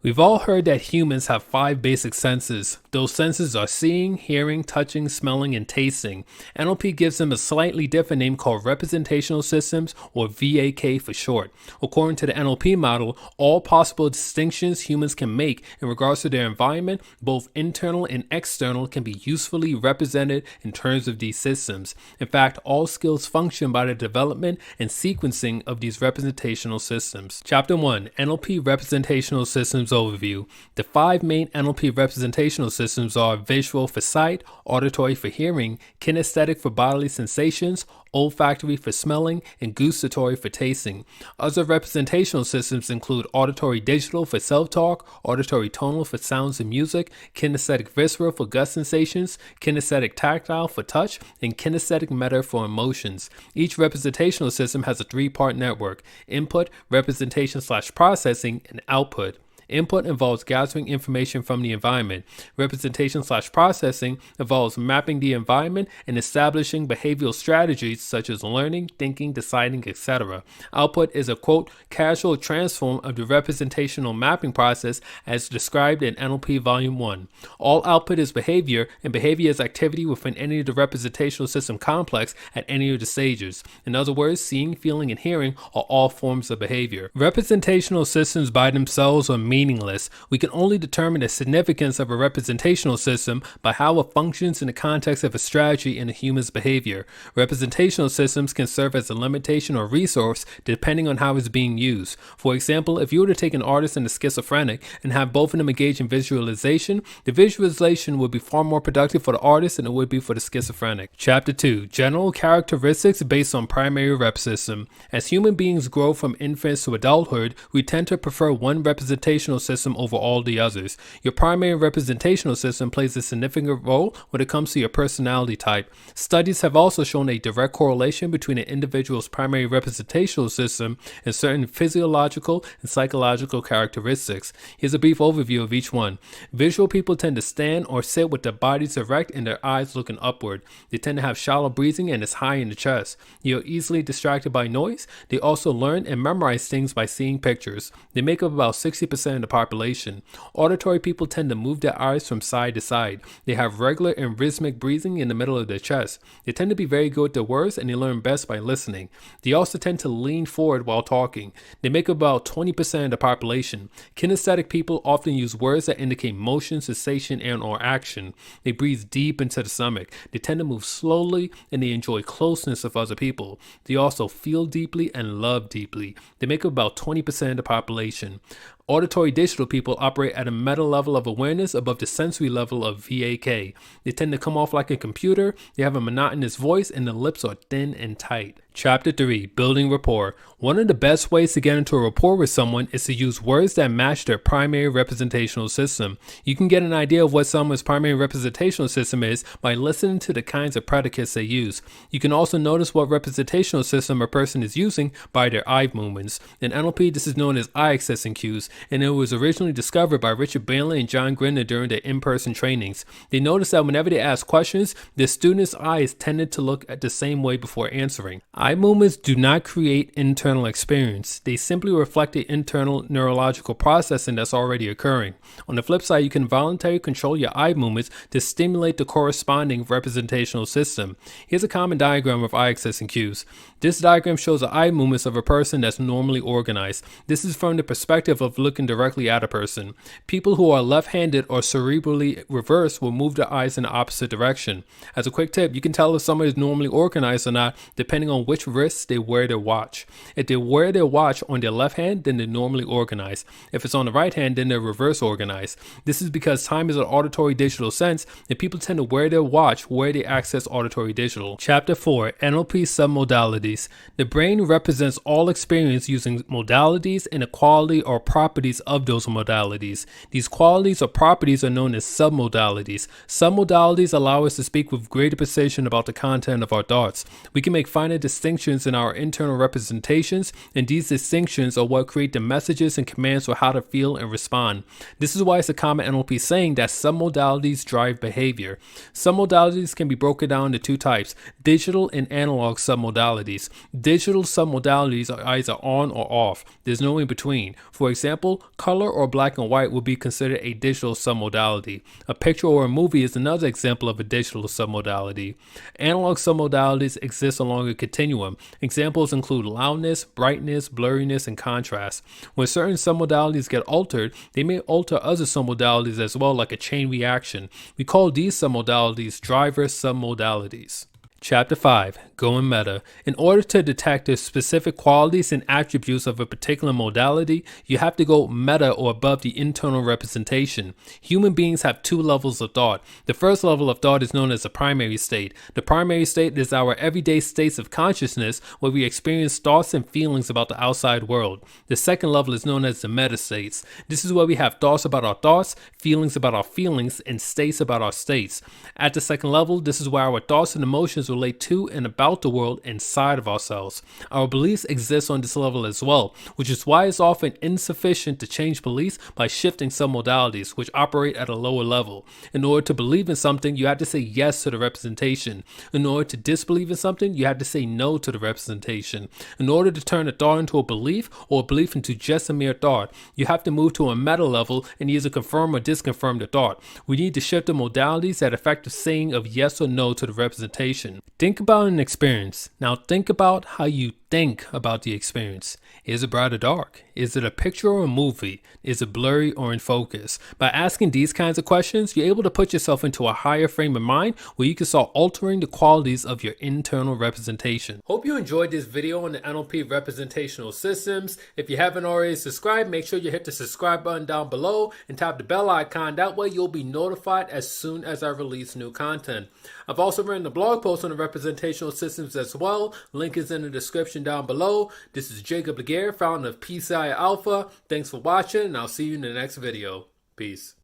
We've all heard that humans have 5 basic senses. Those senses are seeing, hearing, touching, smelling, and tasting. NLP gives them a slightly different name called Representational Systems, or VAK for short. According to the NLP model, all possible distinctions humans can make in regards to their environment, both internal and external, can be usefully represented in terms of these systems. In fact, all skills function by the development and sequencing of these representational systems. Chapter 1, NLP Representational Systems Overview. The 5 main NLP representational systems are visual for sight, auditory for hearing, kinesthetic for bodily sensations, olfactory for smelling, and gustatory for tasting. Other representational systems include auditory digital for self-talk, auditory tonal for sounds and music, kinesthetic visceral for gut sensations, kinesthetic tactile for touch, and kinesthetic meta for emotions. Each representational system has a 3-part network: input, representation/processing, and output. Input involves gathering information from the environment. Representation/processing involves mapping the environment and establishing behavioral strategies such as learning, thinking, deciding, etc. Output is a, quote, casual transform of the representational mapping process as described in NLP Volume 1. All output is behavior, and behavior is activity within any of the representational system complex at any of the stages. In other words, seeing, feeling, and hearing are all forms of behavior. Representational systems by themselves are meaningless. We can only determine the significance of a representational system by how it functions in the context of a strategy in a human's behavior. Representational systems can serve as a limitation or resource depending on how it's being used. For example, if you were to take an artist and a schizophrenic and have both of them engage in visualization, the visualization would be far more productive for the artist than it would be for the schizophrenic. Chapter 2, General Characteristics based on Primary Rep System. As human beings grow from infants to adulthood, we tend to prefer one representational system over all the others. Your primary representational system plays a significant role when it comes to your personality type. Studies have also shown a direct correlation between an individual's primary representational system and certain physiological and psychological characteristics. Here's a brief overview of each one. Visual people tend to stand or sit with their bodies erect and their eyes looking upward. They tend to have shallow breathing and is high in the chest. They are easily distracted by noise. They also learn and memorize things by seeing pictures. They make up about 60% of the population. Auditory people tend to move their eyes from side to side. They have regular and rhythmic breathing in the middle of their chest. They tend to be very good with their words, and they learn best by listening. They also tend to lean forward while talking. They make up about 20% of the population. Kinesthetic people often use words that indicate motion, sensation, and or action. They breathe deep into the stomach. They tend to move slowly, and they enjoy closeness of other people. They also feel deeply and love deeply. They make up about 20% of the population. Auditory digital people operate at a meta level of awareness above the sensory level of VAK. They tend to come off like a computer, they have a monotonous voice, and the lips are thin and tight. Chapter 3, Building Rapport. One of the best ways to get into a rapport with someone is to use words that match their primary representational system. You can get an idea of what someone's primary representational system is by listening to the kinds of predicates they use. You can also notice what representational system a person is using by their eye movements. In NLP, this is known as eye accessing cues, and it was originally discovered by Richard Bailey and John Grinder during their in-person trainings. They noticed that whenever they asked questions, the students' eyes tended to look at the same way before answering. Eye movements do not create internal experience. They simply reflect the internal neurological processing that's already occurring. On the flip side, you can voluntarily control your eye movements to stimulate the corresponding representational system. Here's a common diagram of eye accessing cues. This diagram shows the eye movements of a person that's normally organized. This is from the perspective of looking directly at a person. People who are left-handed or cerebrally reversed will move their eyes in the opposite direction. As a quick tip, you can tell if someone is normally organized or not depending on which wrist they wear their watch. If they wear their watch on their left hand, then they're normally organized. If it's on the right hand, then they're reverse organized. This is because time is an auditory digital sense, and people tend to wear their watch where they access auditory digital. Chapter 4, NLP Submodalities. The brain represents all experience using modalities and the quality or properties of those modalities. These qualities or properties are known as submodalities. Submodalities allow us to speak with greater precision about the content of our thoughts. We can make finer distinctions in our internal representations, and these distinctions are what create the messages and commands for how to feel and respond. This is why it's a common NLP saying that submodalities drive behavior. Submodalities can be broken down into 2 types: digital and analog submodalities. submodalities. Digital submodalities are either on or off. There's no in between. For example, color or black and white would be considered a digital submodality. A picture or a movie is another example of a digital submodality. Analog submodalities exist along a continuum. Examples include loudness, brightness, blurriness, and contrast. When certain submodalities get altered, they may alter other submodalities as well, like a chain reaction. We call these submodalities driver submodalities. Chapter 5. Going meta. In order to detect the specific qualities and attributes of a particular modality, you have to go meta or above the internal representation. Human beings have two levels of thought. The first level of thought is known as the primary state. The primary state is our everyday states of consciousness where we experience thoughts and feelings about the outside world. The second level is known as the meta states. This is where we have thoughts about our thoughts, feelings about our feelings, and states about our states. At the second level, this is where our thoughts and emotions relate to and about the world inside of ourselves. Our beliefs exist on this level as well, which is why it's often insufficient to change beliefs by shifting submodalities, which operate at a lower level. In order to believe in something, you have to say yes to the representation. In order to disbelieve in something, you have to say no to the representation. In order to turn a thought into a belief or a belief into just a mere thought, you have to move to a meta level and either confirm or disconfirm the thought. We need to shift the modalities that affect the saying of yes or no to the representation. Think about an experience. Now think about how you think about the experience. Is it bright or dark? Is it a picture or a movie? Is it blurry or in focus? By asking these kinds of questions, you're able to put yourself into a higher frame of mind where you can start altering the qualities of your internal representation. Hope you enjoyed this video on the NLP Representational Systems. If you haven't already subscribed, make sure you hit the subscribe button down below and tap the bell icon. That way you'll be notified as soon as I release new content. I've also written a blog post on the representational systems as well. Link is in the description down below. This is Jacob Laguerre, founder of PCI Alpha. Thanks for watching, and I'll see you in the next video. Peace.